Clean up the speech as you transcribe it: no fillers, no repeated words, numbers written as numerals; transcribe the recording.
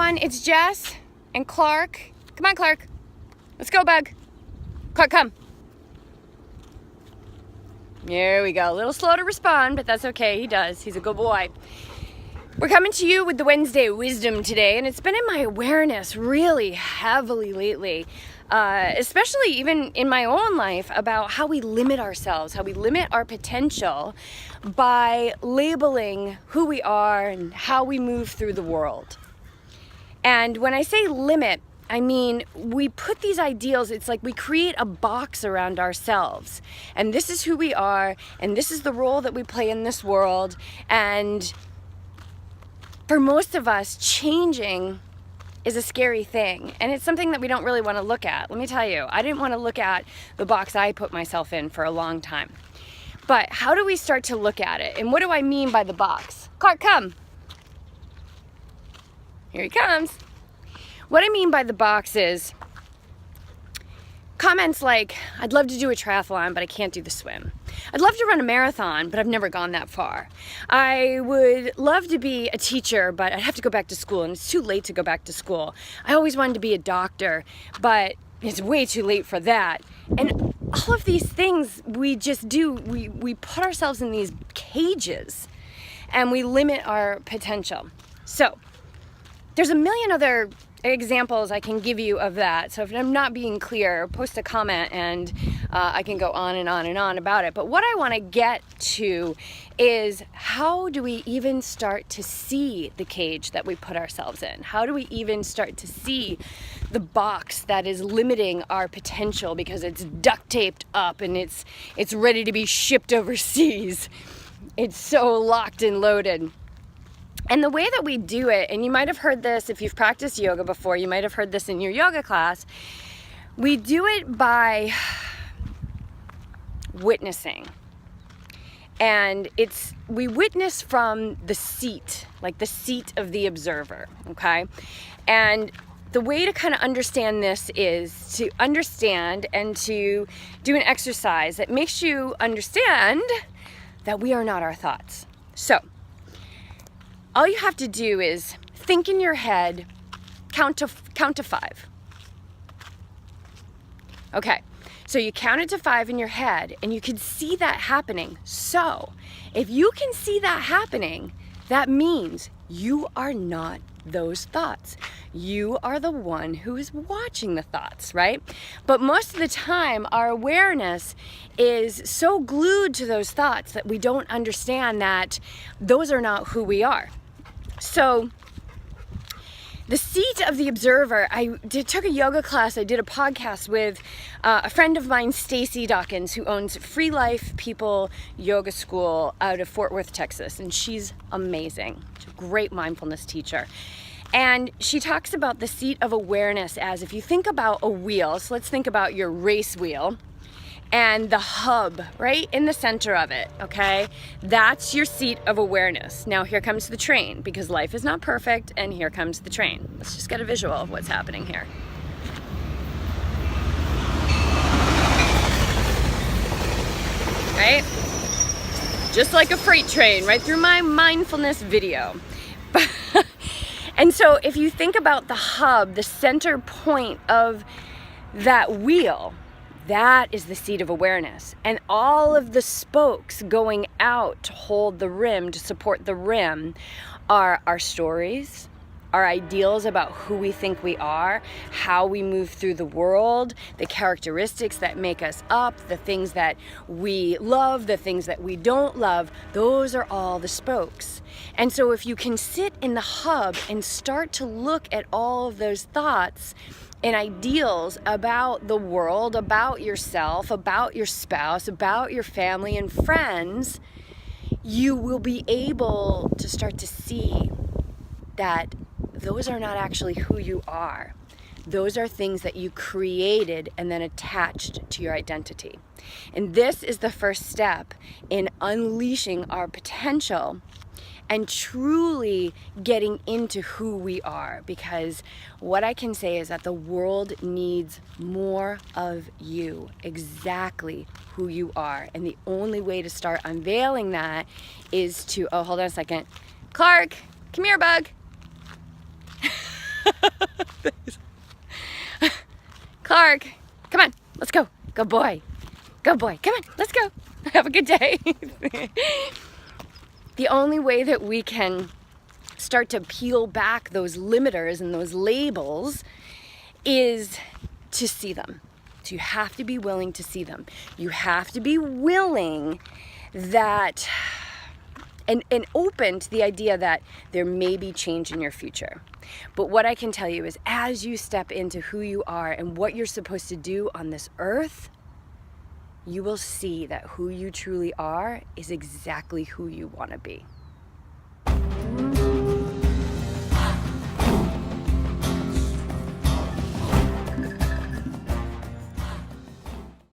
everyone, it's Jess and Clark. Come on, Clark. Let's go, bug. Clark, come. There we go. A little slow to respond, but that's okay. He does. He's a good boy. We're coming to you with the Wednesday wisdom today, and it's been in my awareness really heavily lately, especially even in my own life, about how we limit ourselves, how we limit our potential by labeling who we are and how we move through the world. And when I say limit, I mean, we put these ideals, it's like we create a box around ourselves. And this is who we are, and this is the role that we play in this world. And for most of us, changing is a scary thing. And it's something that we don't really want to look at. Let me tell you, I didn't want to look at the box I put myself in for a long time. But how do we start to look at it? And what do I mean by the box? Clark, come. Here he comes. What I mean by the box is comments like, I'd love to do a triathlon, but I can't do the swim. I'd love to run a marathon, but I've never gone that far. I would love to be a teacher, but I'd have to go back to school, and it's too late to go back to school. I always wanted to be a doctor, but it's way too late for that. And all of these things we just do, we put ourselves in these cages, and we limit our potential. So there's a million other examples I can give you of that. So if I'm not being clear, post a comment and I can go on and on and on about it. But what I want to get to is, how do we even start to see the cage that we put ourselves in? How do we even start to see the box that is limiting our potential because it's duct taped up and it's ready to be shipped overseas? It's so locked and loaded. And the way that we do it, and you might have heard this if you've practiced yoga before, you might have heard this in your yoga class, we do it by witnessing. And we witness from the seat, like the seat of the observer, okay? And the way to kind of understand this is to understand and to do an exercise that makes you understand that we are not our thoughts. So all you have to do is think in your head, count to 5. Okay, so you counted to 5 in your head and you could see that happening. So if you can see that happening, that means you are not those thoughts. You are the one who is watching the thoughts, right? But most of the time, our awareness is so glued to those thoughts that we don't understand that those are not who we are. So the seat of the observer, took a yoga class, I did a podcast with a friend of mine, Stacy Dawkins, who owns Free Life People Yoga School out of Fort Worth, Texas. And she's amazing. She's a great mindfulness teacher. And she talks about the seat of awareness as, if you think about a wheel, so let's think about your race wheel, and the hub right in the center of it, okay? That's your seat of awareness. Now here comes the train, because life is not perfect, and here comes the train. Let's just get a visual of what's happening here. Right? Just like a freight train, right through my mindfulness video. And so if you think about the hub, the center point of that wheel, that is the seat of awareness. And all of the spokes going out to hold the rim, to support the rim, are our stories, our ideals about who we think we are, how we move through the world, the characteristics that make us up, the things that we love, the things that we don't love. Those are all the spokes. And so if you can sit in the hub and start to look at all of those thoughts and ideals about the world, about yourself, about your spouse, about your family and friends, you will be able to start to see that those are not actually who you are. Those are things that you created and then attached to your identity. And this is the first step in unleashing our potential and truly getting into who we are, because what I can say is that the world needs more of you, exactly who you are. And the only way to start unveiling that is to, oh, hold on a second. Clark, come here, bug. Clark, come on, let's go. Good boy. Good boy. Come on, let's go. Have a good day. The only way that we can start to peel back those limiters and those labels is to see them. So you have to be willing to see them. You have to be willing that and open to the idea that there may be change in your future. But what I can tell you is, as you step into who you are and what you're supposed to do on this earth, you will see that who you truly are is exactly who you want to be.